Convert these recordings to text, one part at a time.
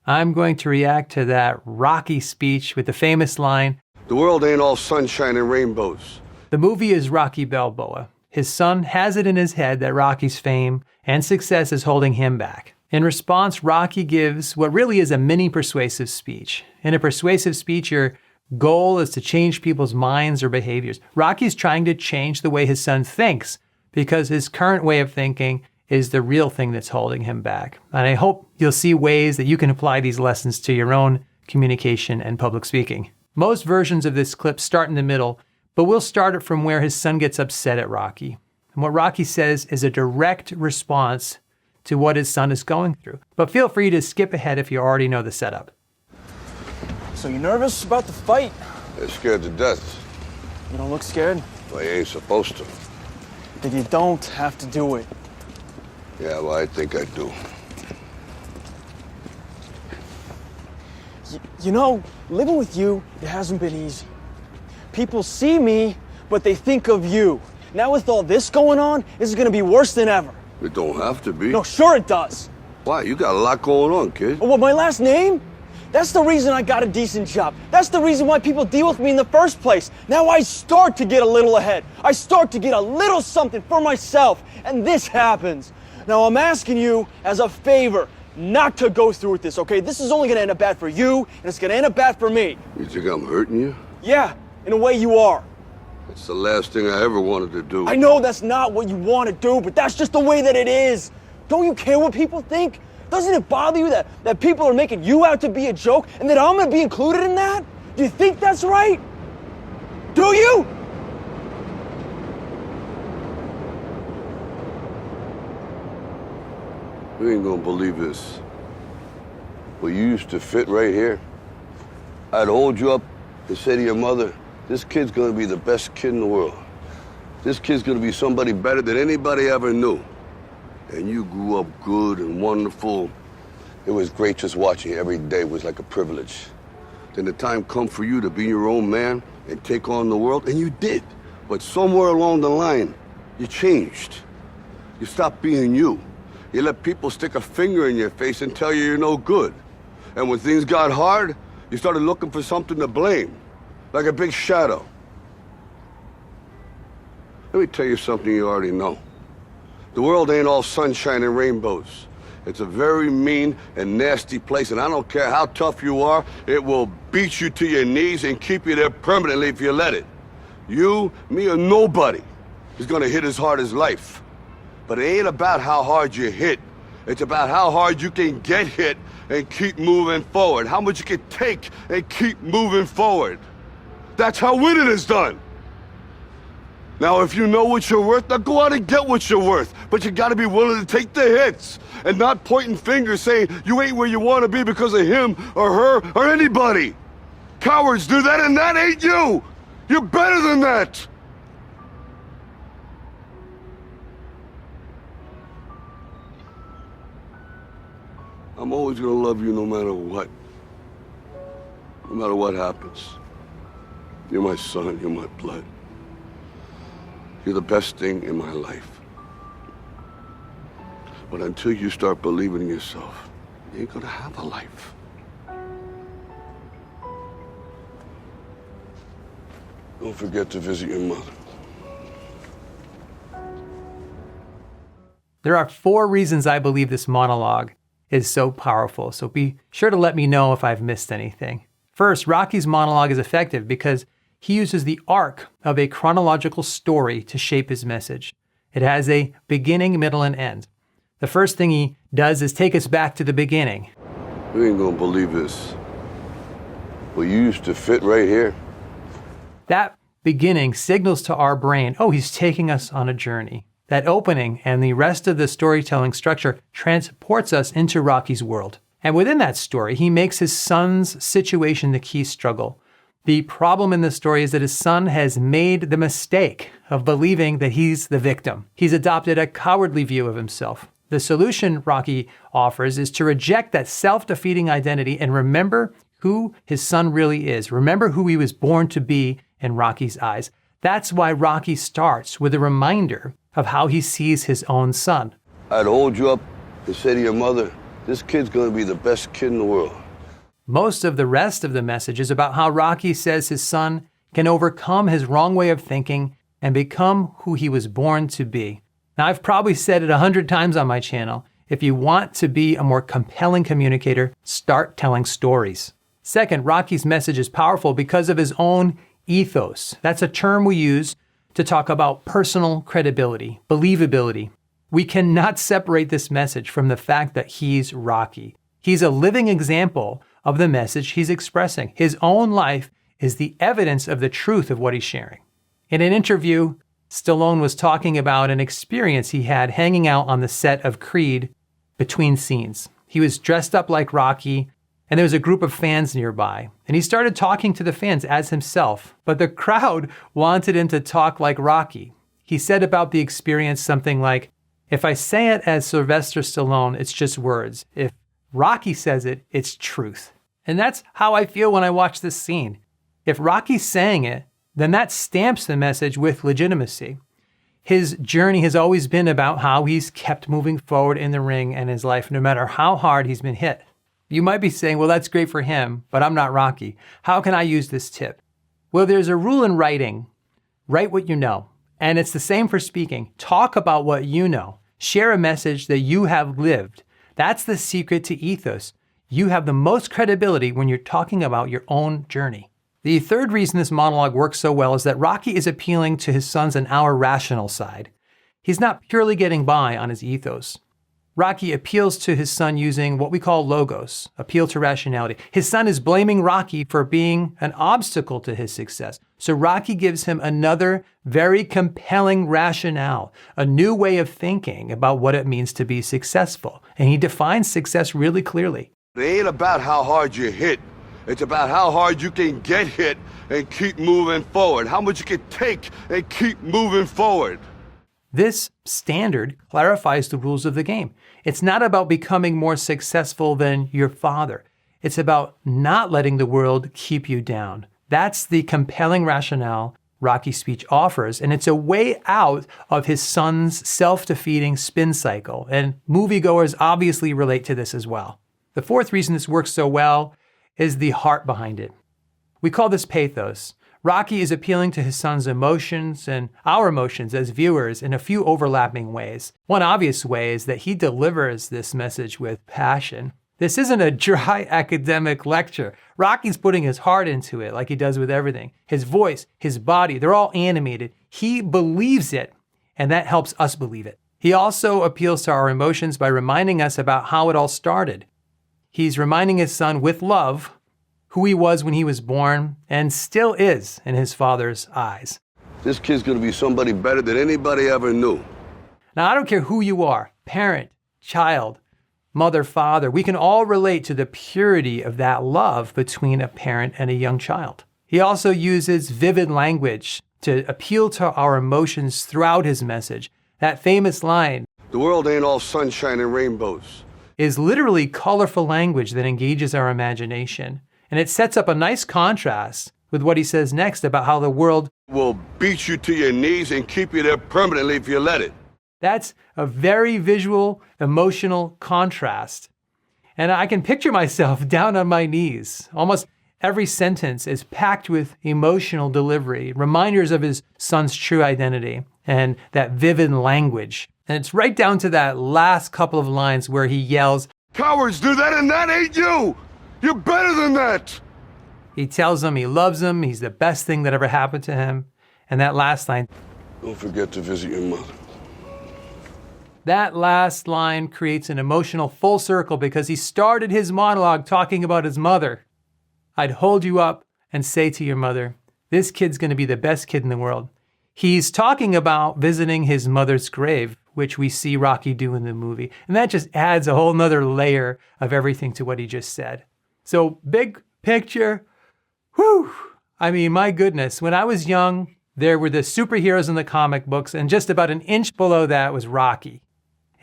I'm going to react to that Rocky speech with the famous line, "The world ain't all sunshine and rainbows." The movie is Rocky Balboa. His son has it in his head that Rocky's fame and success is holding him back. In response, Rocky gives what really is a mini persuasive speech. In a persuasive speech, your goal is to change people's minds or behaviors. Rocky's trying to change the way his son thinks because his current way of thinking is the real thing that's holding him back. And I hope you'll see ways that you can apply these lessons to your own communication and public speaking. Most versions of this clip start in the middle, but we'll start it from where his son gets upset at Rocky. And what Rocky says is a direct response to what his son is going through. But feel free to skip ahead if you already know the setup. So you nervous about the fight? They're scared to death. You don't look scared? Well, you ain't supposed to. Then you don't have to do it. Yeah, well, I think I do. You know, living with you, it hasn't been easy. People see me, but they think of you. Now with all this going on, this is gonna be worse than ever. It don't have to be. No, sure it does. Why? You got a lot going on, kid. What, my last name? That's the reason I got a decent job. That's the reason why people deal with me in the first place. Now I start to get a little ahead. I start to get a little something for myself, and this happens. Now I'm asking you as a favor not to go through with this, okay? This is only gonna end up bad for you, and it's gonna end up bad for me. You think I'm hurting you? Yeah, in a way you are. It's the last thing I ever wanted to do. I know that's not what you want to do, but that's just the way that it is. Don't you care what people think? Doesn't it bother you that people are making you out to be a joke and that I'm gonna be included in that? Do you think that's right? Do you? You ain't gonna believe this. But you used to fit right here. I'd hold you up and say to your mother, this kid's gonna be the best kid in the world. This kid's gonna be somebody better than anybody ever knew. And you grew up good and wonderful. It was great just watching you every day. It was like a privilege. Then the time come for you to be your own man and take on the world, and you did. But somewhere along the line, you changed. You stopped being you. You let people stick a finger in your face and tell you you're no good. And when things got hard, you started looking for something to blame, like a big shadow. Let me tell you something you already know. The world ain't all sunshine and rainbows. It's a very mean and nasty place, and I don't care how tough you are, it will beat you to your knees and keep you there permanently if you let it. You, me, or nobody is gonna hit as hard as life. But it ain't about how hard you hit. It's about how hard you can get hit and keep moving forward. How much you can take and keep moving forward. That's how winning is done. Now, if you know what you're worth, now go out and get what you're worth. But you gotta be willing to take the hits and not pointing fingers saying you ain't where you wanna be because of him or her or anybody. Cowards do that, and that ain't you. You're better than that. I'm always gonna love you no matter what. No matter what happens. You're my son, you're my blood. You're the best thing in my life. But until you start believing in yourself, you ain't gonna have a life. Don't forget to visit your mother. There are 4 reasons I believe this monologue is so powerful, so be sure to let me know if I've missed anything. First, Rocky's monologue is effective because he uses the arc of a chronological story to shape his message. It has a beginning, middle, and end. The first thing he does is take us back to the beginning. You ain't gonna believe this. But you used to fit right here. That beginning signals to our brain, oh, he's taking us on a journey. That opening and the rest of the storytelling structure transports us into Rocky's world. And within that story, he makes his son's situation the key struggle. The problem in the story is that his son has made the mistake of believing that he's the victim. He's adopted a cowardly view of himself. The solution Rocky offers is to reject that self-defeating identity and remember who his son really is. Remember who he was born to be in Rocky's eyes. That's why Rocky starts with a reminder of how he sees his own son. I'd hold you up and say to your mother, This kid's gonna be the best kid in the world. Most of the rest of the message is about how Rocky says his son can overcome his wrong way of thinking and become who he was born to be. Now, I've probably said it 100 times on my channel. If you want to be a more compelling communicator, start telling stories. Second, Rocky's message is powerful because of his own ethos. That's a term we use to talk about personal credibility, believability. We cannot separate this message from the fact that he's Rocky. He's a living example of the message he's expressing. His own life is the evidence of the truth of what he's sharing. In an interview, Stallone was talking about an experience he had hanging out on the set of Creed between scenes. He was dressed up like Rocky, and there was a group of fans nearby. And he started talking to the fans as himself, but the crowd wanted him to talk like Rocky. He said about the experience something like, "If I say it as Sylvester Stallone, it's just words. If Rocky says it, it's truth." And that's how I feel when I watch this scene. If Rocky's saying it, then that stamps the message with legitimacy. His journey has always been about how he's kept moving forward in the ring and his life, no matter how hard he's been hit. You might be saying, well, that's great for him, but I'm not Rocky. How can I use this tip? Well, there's a rule in writing. Write what you know. And it's the same for speaking. Talk about what you know. Share a message that you have lived. That's the secret to ethos. You have the most credibility when you're talking about your own journey. The third reason this monologue works so well is that Rocky is appealing to his son's and our rational side. He's not purely getting by on his ethos. Rocky appeals to his son using what we call logos, appeal to rationality. His son is blaming Rocky for being an obstacle to his success. So Rocky gives him another very compelling rationale, a new way of thinking about what it means to be successful. And he defines success really clearly. It ain't about how hard you hit. It's about how hard you can get hit and keep moving forward. How much you can take and keep moving forward. This standard clarifies the rules of the game. It's not about becoming more successful than your father. It's about not letting the world keep you down. That's the compelling rationale Rocky's speech offers, and it's a way out of his son's self-defeating spin cycle. And moviegoers obviously relate to this as well. The fourth reason this works so well is the heart behind it. We call this pathos. Rocky is appealing to his son's emotions and our emotions as viewers in a few overlapping ways. One obvious way is that he delivers this message with passion. This isn't a dry academic lecture. Rocky's putting his heart into it like he does with everything. His voice, his body, they're all animated. He believes it, and that helps us believe it. He also appeals to our emotions by reminding us about how it all started. He's reminding his son with love who he was when he was born and still is in his father's eyes. This kid's gonna be somebody better than anybody ever knew. Now, I don't care who you are, parent, child, mother, father, we can all relate to the purity of that love between a parent and a young child. He also uses vivid language to appeal to our emotions throughout his message. That famous line, "The world ain't all sunshine and rainbows," is literally colorful language that engages our imagination. And it sets up a nice contrast with what he says next about how the world will beat you to your knees and keep you there permanently if you let it. That's a very visual, emotional contrast. And I can picture myself down on my knees. Almost every sentence is packed with emotional delivery, reminders of his son's true identity, and that vivid language. And it's right down to that last couple of lines where he yells, "Cowards do that and that ain't you! You're better than that!" He tells him he loves him, he's the best thing that ever happened to him. And that last line, "Don't forget to visit your mother." that last line creates an emotional full circle because he started his monologue talking about his mother. I'd hold you up and say to your mother, this kid's going to be the best kid in the world. He's talking about visiting his mother's grave, which we see Rocky do in the movie. And that just adds a whole nother layer of everything to what he just said. So big picture, whew. I mean, my goodness, when I was young, there were the superheroes in the comic books, and just about an inch below that was Rocky.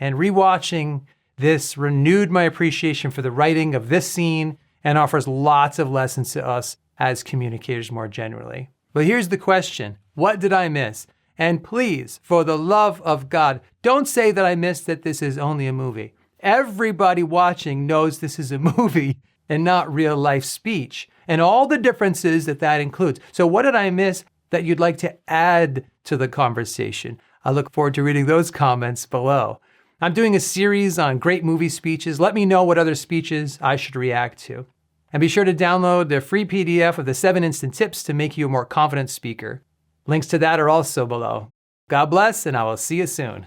And rewatching this renewed my appreciation for the writing of this scene and offers lots of lessons to us as communicators more generally. But here's the question. What did I miss? And please, for the love of God, don't say that I missed that this is only a movie. everybody watching knows this is a movie and not real life speech, and all the differences that includes. So what did I miss that you'd like to add to the conversation? I look forward to reading those comments below. I'm doing a series on great movie speeches. Let me know what other speeches I should react to. And be sure to download the free PDF of the 7 instant tips to make you a more confident speaker. Links to that are also below. God bless, and I will see you soon.